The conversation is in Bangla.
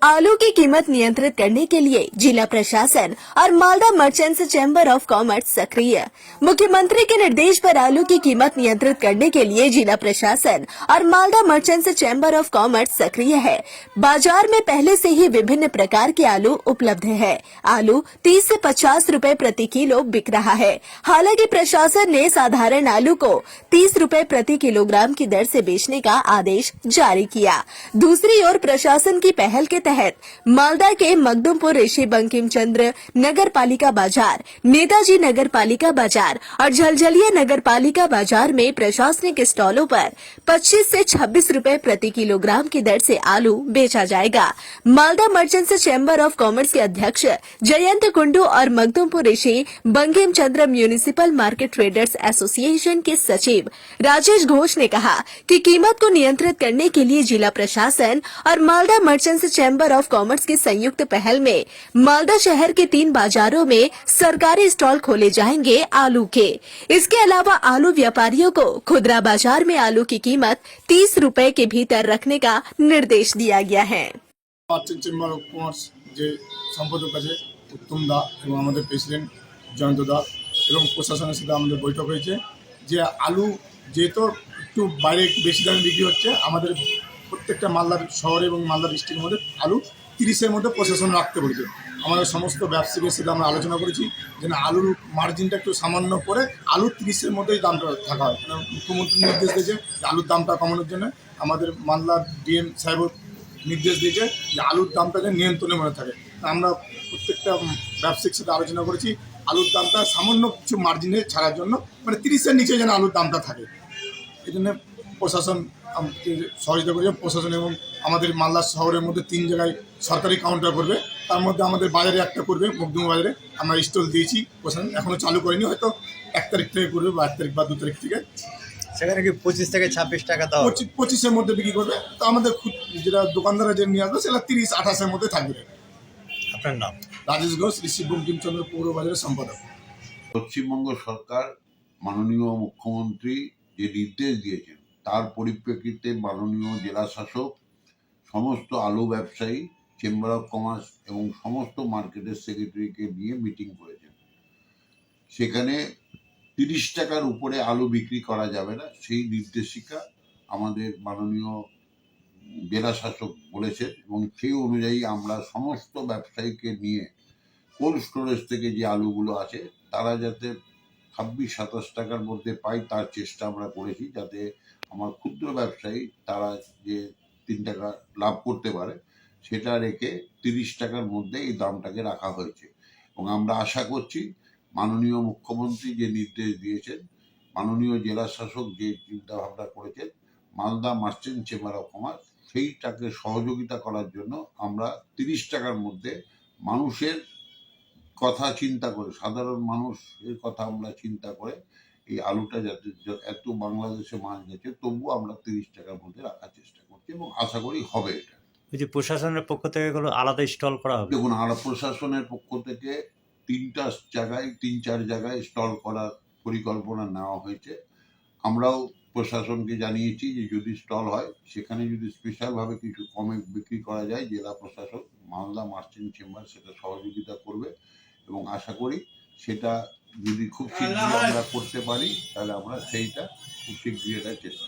आलू की कीमत नियंत्रित करने के लिए जिला प्रशासन और Malda merchants chamber of commerce सक्रिय। मुख्यमंत्री के निर्देश पर आलू की कीमत नियंत्रित करने के लिए जिला प्रशासन और Malda merchants chamber of commerce सक्रिय है। बाजार में पहले से ही विभिन्न प्रकार के आलू उपलब्ध है। आलू 30 से 50 रुपए प्रति किलो बिक रहा है। हालांकि प्रशासन ने साधारण आलू को 30 रुपए प्रति किलोग्राम की दर से बेचने का आदेश जारी किया। दूसरी ओर प्रशासन की पहल के तहत मालदा के मखदुमपुर ऋषि बंकिम चंद्र नगर पालिका बाजार, नेताजी नगर पालिका बाजार और झलझलिया नगर पालिका बाजार में प्रशासनिक स्टॉलों पर 25 से 26 रुपए प्रति किलोग्राम की दर से आलू बेचा जाएगा। Malda merchants chamber of commerce के अध्यक्ष जयंत कुंडू और मखदुमपुर ऋषि Bankim Chandra municipal market traders association के सचिव राजेश घोष ने कहा कि कीमत को नियंत्रित करने के लिए जिला प्रशासन और Malda merchants chamber of commerce की संयुक्त पहल में मालदा शहर के 3 बाजारों में सरकारी स्टॉल खोले जाएंगे आलू के। इसके अलावा आलू व्यापारियों को खुदरा बाजार में आलू की कीमत 30 रुपए के भीतर रखने का निर्देश दिया गया है। মার্চেন্ট চেম্বার অফ কমার্স যে সম্পাদক আছে উত্তম দা এবং আমাদের প্রেসিডেন্ট জয়ন্ত দা এবং প্রশাসনের সাথে আমাদের বৈঠক হয়েছে যে আলু যেহেতু একটু বাইরে একটু বেশি দামে বিক্রি হচ্ছে, আমাদের প্রত্যেকটা মালদার শহরে এবং মালদা ডিস্ট্রিক্টের মধ্যে আলু 30-এর মধ্যে প্রশাসন রাখতে বলেছে। আমাদের সমস্ত ব্যবসায়ীদের সাথে আমরা আলোচনা করেছি যে না, আলুর মার্জিনটা একটু সামান্য করে আলু 30-এর মধ্যেই দামটা থাকা হয়। কারণ মুখ্যমন্ত্রী নির্দেশ দিয়েছে যে আলুর দামটা কমানোর জন্য। আমাদের মালদার ডিএম সাহেব নির্দেশ দিয়েছে যে আলুর দামটা যেন নিয়ন্ত্রণে মনে থাকে। আমরা প্রত্যেকটা ব্যবসায়িক সাথে আলোচনা করেছি আলুর দামটা সামান্য কিছু মার্জিনে ছাড়ার জন্য, মানে 30-এর নিচে যেন আলুর দামটা থাকে। এই জন্য প্রশাসন আমাকে সহযোগিতা করেছে। প্রশাসন এবং আমাদের মালদা শহরের মধ্যে 3 জায়গায় সরকারি কাউন্টার করবে, তার মধ্যে আমাদের বাজারে একটা করবে, মখদুম বাজারে আমরা স্টল দিয়েছি। প্রশাসন এখনও চালু করেনি, হয়তো 1 তারিখ থেকে করবে বা 1 তারিখ বা 2 তারিখ থেকে। সেখানে কি 25 থেকে 26 টাকা দাও? 25-এর মধ্যে বিক্রি করবে। তো আমাদের যেটা দোকানদাররা যে নিয়ে আসবে সেটা 30-28-এর মধ্যে থাকবে। আপনার নাম? রাজেশ ঘোষ, ঋষি বঙ্কিমচন্দ্র পৌর বাজারের সম্পাদক। পশ্চিমবঙ্গ সরকার মাননীয় মুখ্যমন্ত্রী যে নির্দেশ দিয়েছেন তার পরিপ্রেক্ষিতে মাননীয় জেলা শাসক সমস্ত আলু ব্যবসায়ী, চেম্বার অফ কমার্স এবং সমস্ত মার্কেটের সেক্রেটারিকে নিয়ে মিটিং করেছেন। সেখানে 30 টাকার উপরে আলু বিক্রি করা যাবে না, সেই নির্দেশিকা আমাদের মাননীয় জেলা শাসক বলেছেন এবং সেই অনুযায়ী আমরা সমস্ত ব্যবসায়ীকে নিয়ে কোল্ড স্টোরেজ থেকে যে আলুগুলো আছে তারা যাতে 26-27 টাকার মধ্যে পাই তার চেষ্টা আমরা করেছি, যাতে আমার ক্ষুদ্র ব্যবসায়ী তারা যে 3 টাকা লাভ করতে পারে সেটা রেখে 30 টাকার মধ্যে এই দামটাকে রাখা হয়েছে। এবং আমরা আশা করছি মাননীয় মুখ্যমন্ত্রী যে নির্দেশ দিয়েছেন, মাননীয় জেলা শাসক যে চিন্তাভাবনা করেছেন, Malda merchant chamber of commerce সেইটাকে সহযোগিতা করার জন্য আমরা 30 টাকার মধ্যে মানুষের কথা চিন্তা করে, সাধারণ মানুষের কথা আমরা চিন্তা করে এই আলুটা যাতে এত বাংলাদেশে মাছ গেছে তবুও আমরা 30 টাকার মধ্যে রাখার চেষ্টা করছি এবং আশা করি হবে এটা। এই যে প্রশাসনের পক্ষ থেকে এগুলো আলাদা স্টল করা হবে? দেখুন, প্রশাসনের পক্ষ থেকে 3-4 জায়গায় স্টল করার পরিকল্পনা নেওয়া হয়েছে। আমরাও প্রশাসনকে জানিয়েছি যে যদি স্টল হয় সেখানে যদি স্পেশালভাবে কিছু কমে বিক্রি করা যায়, জেলা প্রশাসন মালদা মার্চেন্ট চেম্বার সেটা সহযোগিতা করবে এবং আশা করি সেটা যদি খুব শীঘ্রই আমরা করতে পারি তাহলে আমরা সেইটা খুব শীঘ্রই এটা চেষ্টা